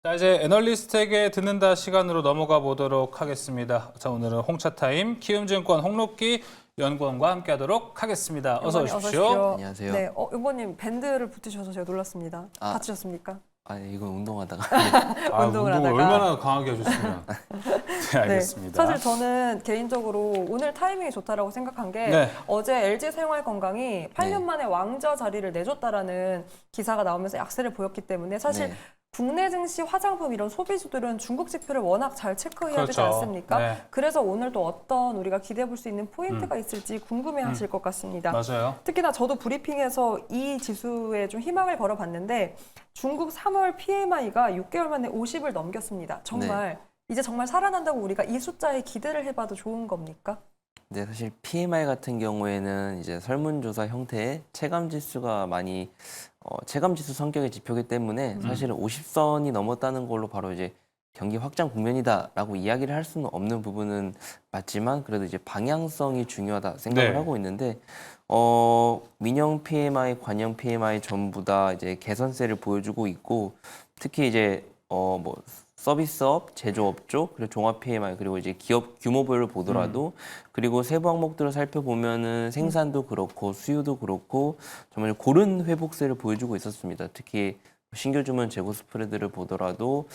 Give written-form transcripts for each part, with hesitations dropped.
자, 이제 애널리스트에게 듣는다 시간으로 넘어가 보도록 하겠습니다. 자, 오늘은 홍차타임 키움증권 홍록기 연구원과 함께하도록 하겠습니다. 어서 오십시오. 안녕하세요. 네, 의원님 밴드를 붙이셔서 제가 놀랐습니다. 다치셨습니까? 이건 운동하다가. 운동을 하다가. 얼마나 강하게 하셨으면. 네, 알겠습니다. 사실 저는 개인적으로 오늘 타이밍이 좋다라고 생각한 게 네. 어제 LG 생활건강이 8년 네. 만에 왕좌 자리를 내줬다라는 기사가 나오면서 약세를 보였기 때문에 사실 네. 국내 증시 화장품 이런 소비주들은 중국 지표를 워낙 잘 체크해야 되지 그렇죠. 않습니까? 네. 그래서 오늘 또 어떤 우리가 기대해 볼 수 있는 포인트가 있을지 궁금해 하실 것 같습니다. 맞아요. 특히나 저도 브리핑에서 이 지수에 좀 희망을 걸어봤는데 중국 3월 PMI가 6개월 만에 50을 넘겼습니다. 정말 이제 정말 살아난다고 우리가 이 숫자에 기대를 해봐도 좋은 겁니까? 네, 사실 PMI 같은 경우에는 이제 설문조사 형태의 체감지수가 많이 체감지수 성격의 지표이기 때문에 사실은 50선이 넘었다는 걸로 바로 이제 경기 확장 국면이다라고 이야기를 할 수는 없는 부분은 맞지만 그래도 이제 방향성이 중요하다 생각을 네. 하고 있는데 민영 PMI, 관영 PMI 전부 다 이제 개선세를 보여주고 있고 특히 이제 뭐 서비스업, 제조업 쪽, 그리고 종합 PMI, 그리고 이제 기업 규모별로 보더라도 그리고 세부 항목들을 살펴보면은 생산도 그렇고 수요도 그렇고 정말 고른 회복세를 보여주고 있었습니다. 특히 신규 주문 재고 스프레드를 보더라도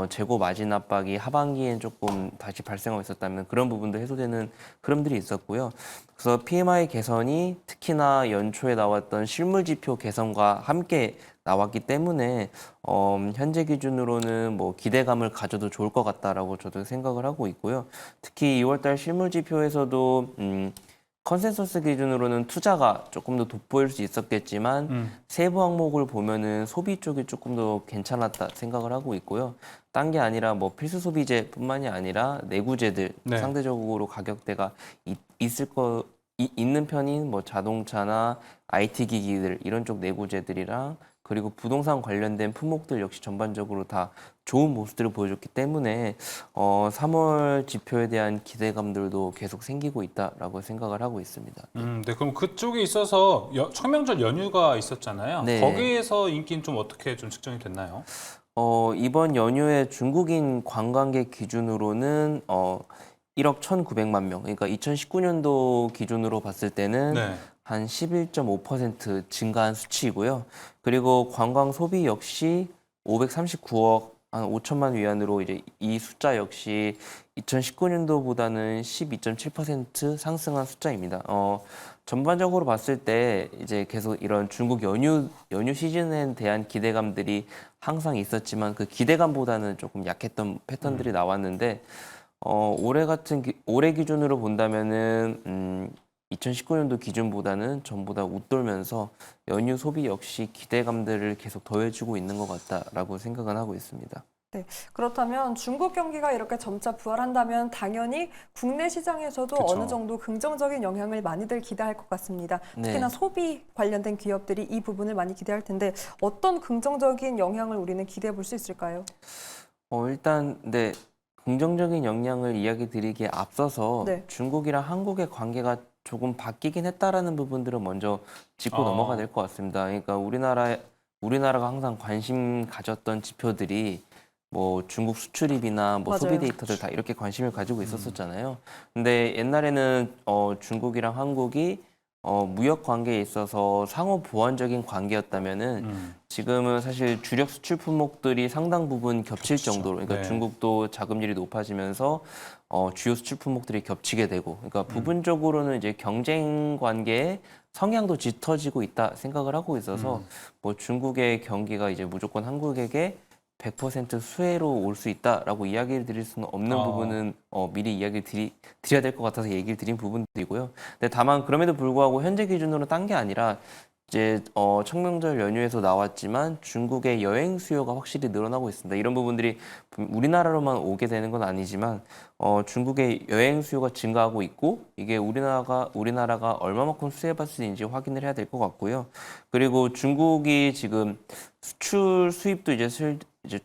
재고 마진 압박이 하반기엔 조금 다시 발생하고 있었다면 그런 부분도 해소되는 흐름들이 있었고요. 그래서 PMI 개선이 특히나 연초에 나왔던 실물 지표 개선과 함께 나왔기 때문에 현재 기준으로는 뭐 기대감을 가져도 좋을 것 같다라고 저도 생각을 하고 있고요. 특히 2월달 실물 지표에서도 컨센서스 기준으로는 투자가 조금 더 돋보일 수 있었겠지만 세부 항목을 보면은 소비 쪽이 조금 더 괜찮았다 생각을 하고 있고요. 딴 게 아니라 뭐 필수 소비재뿐만이 아니라 내구재들 네. 상대적으로 가격대가 있는 편인 뭐 자동차나 IT 기기들 이런 쪽 내구재들이랑 그리고 부동산 관련된 품목들 역시 전반적으로 다 좋은 모습들을 보여줬기 때문에 3월 지표에 대한 기대감들도 계속 생기고 있다라고 생각을 하고 있습니다. 네, 그럼 그쪽에 있어서 청명절 연휴가 있었잖아요. 네. 거기에서 인기는 좀 어떻게 좀 측정이 됐나요? 이번 연휴에 중국인 관광객 기준으로는 1억 1,900만 명, 그러니까 2019년도 기준으로 봤을 때는 네. 한 11.5% 증가한 수치이고요. 그리고 관광 소비 역시 539억 한 5천만 위안으로 이제 이 숫자 역시 2019년도보다는 12.7% 상승한 숫자입니다. 전반적으로 봤을 때 이제 계속 이런 중국 연휴 시즌에 대한 기대감들이 항상 있었지만 그 기대감보다는 조금 약했던 패턴들이 나왔는데 올해 기준으로 본다면은 2019년도 기준보다는 전보다 웃돌면서 연휴 소비 역시 기대감들을 계속 더해주고 있는 것 같다라고 생각은 하고 있습니다. 네, 그렇다면 중국 경기가 이렇게 점차 부활한다면 당연히 국내 시장에서도 그쵸. 어느 정도 긍정적인 영향을 많이들 기대할 것 같습니다. 특히나 네. 소비 관련된 기업들이 이 부분을 많이 기대할 텐데 어떤 긍정적인 영향을 우리는 기대해 볼 수 있을까요? 일단 네. 긍정적인 영향을 이야기 드리기에 앞서서 네. 중국이랑 한국의 관계가 조금 바뀌긴 했다라는 부분들은 먼저 짚고 넘어가야 될 것 같습니다. 그러니까 우리나라가 항상 관심 가졌던 지표들이 뭐 중국 수출입이나 뭐 소비 맞아요. 데이터들 다 이렇게 관심을 가지고 있었잖아요. 근데 옛날에는 중국이랑 한국이 무역 관계에 있어서 상호 보완적인 관계였다면은 지금은 사실 주력 수출 품목들이 상당 부분 겹칠 겹치죠. 정도로, 그러니까 네. 중국도 자금률이 높아지면서 주요 수출 품목들이 겹치게 되고, 그러니까 부분적으로는 이제 경쟁 관계에 성향도 짙어지고 있다 생각을 하고 있어서 뭐 중국의 경기가 이제 무조건 한국에게 100% 수혜로 올 수 있다라고 이야기를 드릴 수는 없는 부분은 미리 이야기를 드려야 될 것 같아서 얘기를 드린 부분들이고요. 근데 다만 그럼에도 불구하고 현재 기준으로 딴 게 아니라 이제 청명절 연휴에서 나왔지만 중국의 여행 수요가 확실히 늘어나고 있습니다. 이런 부분들이 우리나라로만 오게 되는 건 아니지만 중국의 여행 수요가 증가하고 있고 이게 우리나라가 얼마만큼 수혜받을 수 있는지 확인을 해야 될 것 같고요. 그리고 중국이 지금 수출 수입도 이제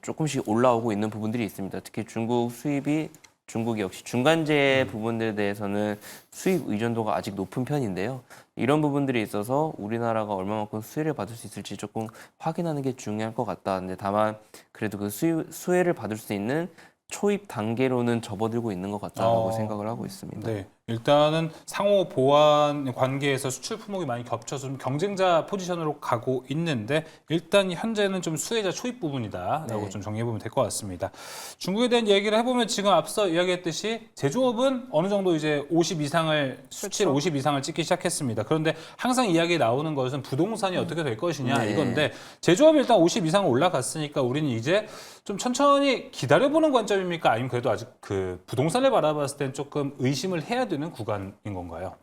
조금씩 올라오고 있는 부분들이 있습니다. 특히 중국 수입이 중국이 역시 중간재 부분들에 대해서는 수입 의존도가 아직 높은 편인데요. 이런 부분들이 있어서 우리나라가 얼마만큼 수혜를 받을 수 있을지 조금 확인하는 게 중요할 것 같다. 근데 다만 그래도 그 수혜를 받을 수 있는 초입 단계로는 접어들고 있는 것 같다라고 생각을 하고 있습니다. 네, 일단은 상호 보완 관계에서 수출 품목이 많이 겹쳐서 좀 경쟁자 포지션으로 가고 있는데 일단 현재는 좀 수혜자 초입 부분이다라고 네. 좀 정리해 보면 될 것 같습니다. 중국에 대한 얘기를 해보면 지금 앞서 이야기했듯이 제조업은 어느 정도 이제 50 이상을 수치를 50 이상을 찍기 시작했습니다. 그런데 항상 이야기 나오는 것은 부동산이 어떻게 될 것이냐 네. 이건데 제조업이 일단 50 이상 올라갔으니까 우리는 이제 좀 천천히 기다려보는 관점입니까? 아니면 그래도 아직 그 부동산을 바라봤을 땐 조금 의심을 해야 되는 구간인 건가요?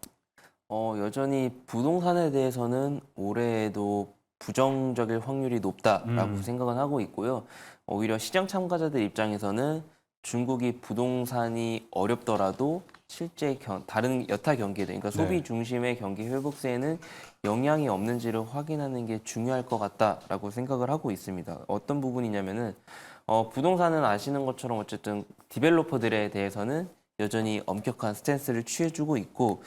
여전히 부동산에 대해서는 올해에도 부정적일 확률이 높다라고 생각은 하고 있고요. 오히려 시장 참가자들 입장에서는 중국이 부동산이 어렵더라도 실제 다른 여타 경기들, 그러니까 소비 네. 중심의 경기 회복세에는 영향이 없는지를 확인하는 게 중요할 것 같다라고 생각을 하고 있습니다. 어떤 부분이냐면은 부동산은 아시는 것처럼 어쨌든 디벨로퍼들에 대해서는 여전히 엄격한 스탠스를 취해주고 있고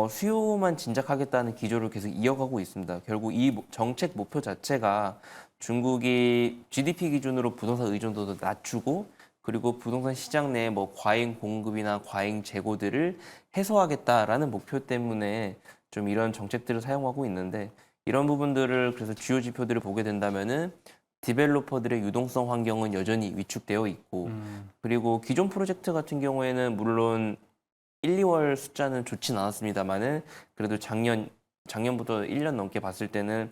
수요만 진작하겠다는 기조를 계속 이어가고 있습니다. 결국 이 정책 목표 자체가 중국이 GDP 기준으로 부동산 의존도도 낮추고 그리고 부동산 시장 내에 뭐 과잉 공급이나 과잉 재고들을 해소하겠다라는 목표 때문에 좀 이런 정책들을 사용하고 있는데 이런 부분들을 그래서 주요 지표들을 보게 된다면은 디벨로퍼들의 유동성 환경은 여전히 위축되어 있고 그리고 기존 프로젝트 같은 경우에는 물론 1, 2월 숫자는 좋진 않았습니다만은 그래도 작년부터 1년 넘게 봤을 때는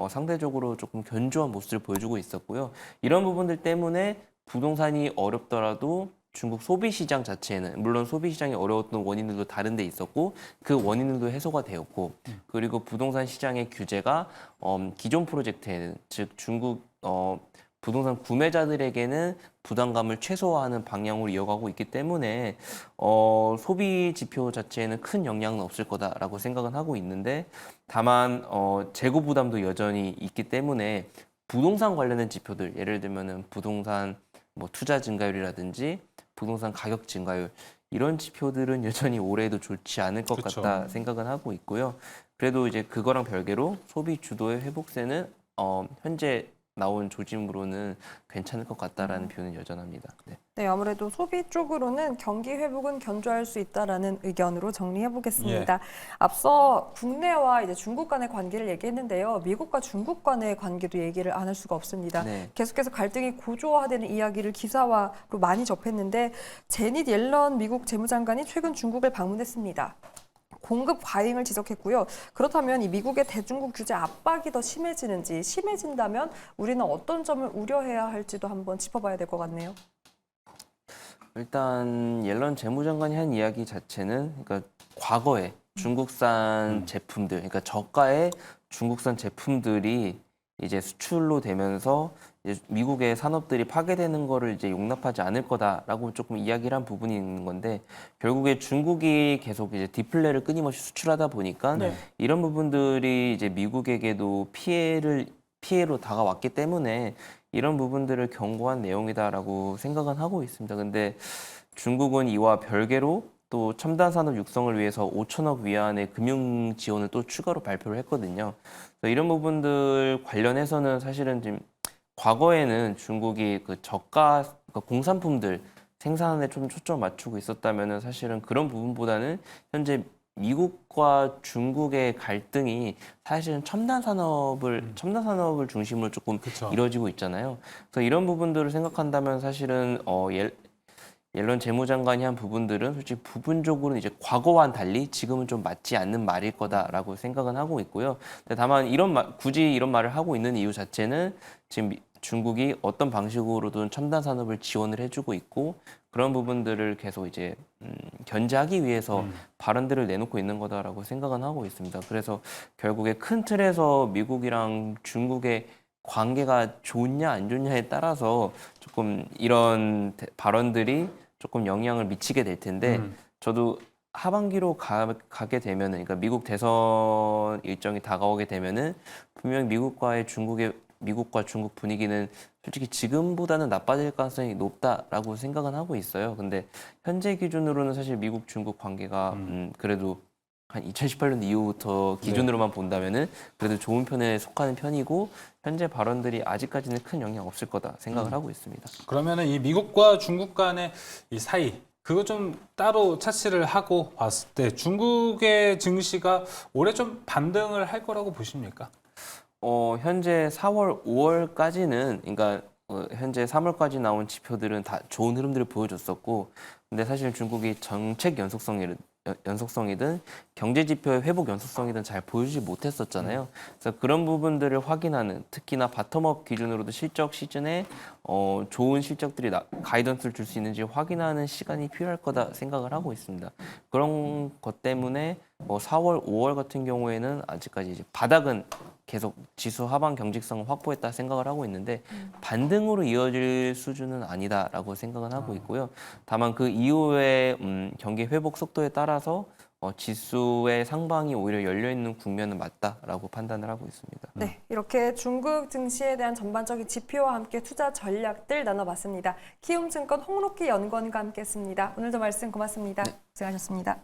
상대적으로 조금 견조한 모습을 보여주고 있었고요. 이런 부분들 때문에 부동산이 어렵더라도 중국 소비 시장 자체는 물론 소비 시장이 어려웠던 원인들도 다른 데 있었고 그 원인들도 해소가 되었고 그리고 부동산 시장의 규제가 기존 프로젝트에는 즉 중국 부동산 구매자들에게는 부담감을 최소화하는 방향으로 이어가고 있기 때문에 소비 지표 자체에는 큰 영향은 없을 거다라고 생각은 하고 있는데 다만 재고 부담도 여전히 있기 때문에 부동산 관련된 지표들 예를 들면은 부동산 뭐 투자 증가율이라든지 부동산 가격 증가율 이런 지표들은 여전히 올해도 좋지 않을 것 그쵸. 같다 생각은 하고 있고요. 그래도 이제 그거랑 별개로 소비 주도의 회복세는 현재 나온 조짐으로는 괜찮을 것 같다라는 표현은 여전합니다. 네. 네, 아무래도 소비 쪽으로는 경기 회복은 견조할 수 있다라는 의견으로 정리해 보겠습니다. 앞서 국내와 이제 중국 간의 관계를 얘기했는데요. 미국과 중국 간의 관계도 얘기를 안 할 수가 없습니다. 네. 계속해서 갈등이 고조화되는 이야기를 기사화로 많이 접했는데 제닛 옐런 미국 재무장관이 최근 중국을 방문했습니다. 공급 과잉을 지적했고요. 그렇다면 이 미국의 대중국 규제 압박이 더 심해지는지 심해진다면 우리는 어떤 점을 우려해야 할지도 한번 짚어봐야 될 것 같네요. 일단 옐런 재무장관이 한 이야기 자체는 그러니까 과거에 중국산 제품들, 그러니까 저가의 중국산 제품들이 이제 수출로 되면서 이제 미국의 산업들이 파괴되는 거를 이제 용납하지 않을 거다라고 조금 이야기를 한 부분이 있는 건데 결국에 중국이 계속 이제 디플레를 끊임없이 수출하다 보니까 네. 이런 부분들이 이제 미국에게도 피해로 다가왔기 때문에 이런 부분들을 경고한 내용이다라고 생각은 하고 있습니다. 근데 중국은 이와 별개로 또 첨단 산업 육성을 위해서 5천억 위안의 금융 지원을 또 추가로 발표를 했거든요. 그래서 이런 부분들 관련해서는 사실은 지금 과거에는 중국이 그 저가 그러니까 공산품들 생산에 좀 초점을 맞추고 있었다면은 사실은 그런 부분보다는 현재 미국과 중국의 갈등이 사실은 첨단 산업을 중심으로 조금 그쵸. 이루어지고 있잖아요. 그래서 이런 부분들을 생각한다면 사실은 옐런 재무장관이 한 부분들은 솔직히 부분적으로는 이제 과거와는 달리 지금은 좀 맞지 않는 말일 거다라고 생각은 하고 있고요. 근데 다만 굳이 이런 말을 하고 있는 이유 자체는 지금 중국이 어떤 방식으로든 첨단 산업을 지원을 해주고 있고 그런 부분들을 계속 이제 견제하기 위해서 발언들을 내놓고 있는 거다라고 생각은 하고 있습니다. 그래서 결국에 큰 틀에서 미국이랑 중국의 관계가 좋냐 안 좋냐에 따라서 조금 이런 발언들이 조금 영향을 미치게 될 텐데 저도 하반기로 가게 되면은 그러니까 미국 대선 일정이 다가오게 되면은 분명 미국과의 중국의 미국과 중국 분위기는 솔직히 지금보다는 나빠질 가능성이 높다라고 생각은 하고 있어요. 근데 현재 기준으로는 사실 미국 중국 관계가 그래도 한 2018년 이후부터 기준으로만 본다면은 그래도 좋은 편에 속하는 편이고 현재 발언들이 아직까지는 큰 영향 없을 거다 생각을 하고 있습니다. 그러면은 이 미국과 중국 간의 이 사이 그거 좀 따로 차치를 하고 봤을 때 중국의 증시가 올해 좀 반등을 할 거라고 보십니까? 현재 4월, 5월까지는 그러니까 현재 3월까지 나온 지표들은 다 좋은 흐름들을 보여줬었고 근데 사실 중국이 정책 연속성이든 경제 지표의 회복 연속성이든 잘 보여주지 못했었잖아요. 그래서 그런 부분들을 확인하는 특히나 바텀업 기준으로도 실적 시즌에 좋은 실적들이 가이던스를 줄 수 있는지 확인하는 시간이 필요할 거다 생각을 하고 있습니다. 그런 것 때문에 4월, 5월 같은 경우에는 아직까지 이제 바닥은 계속 지수 하방 경직성을 확보했다 생각을 하고 있는데 반등으로 이어질 수준은 아니다라고 생각은 하고 있고요. 다만 그 이후에 경기 회복 속도에 따라서 지수의 상방이 오히려 열려있는 국면은 맞다라고 판단을 하고 있습니다. 네, 이렇게 중국 증시에 대한 전반적인 지표와 함께 투자 전략들 나눠봤습니다. 키움증권 홍록기 연구원과 함께했습니다. 오늘도 말씀 고맙습니다. 고생하셨습니다.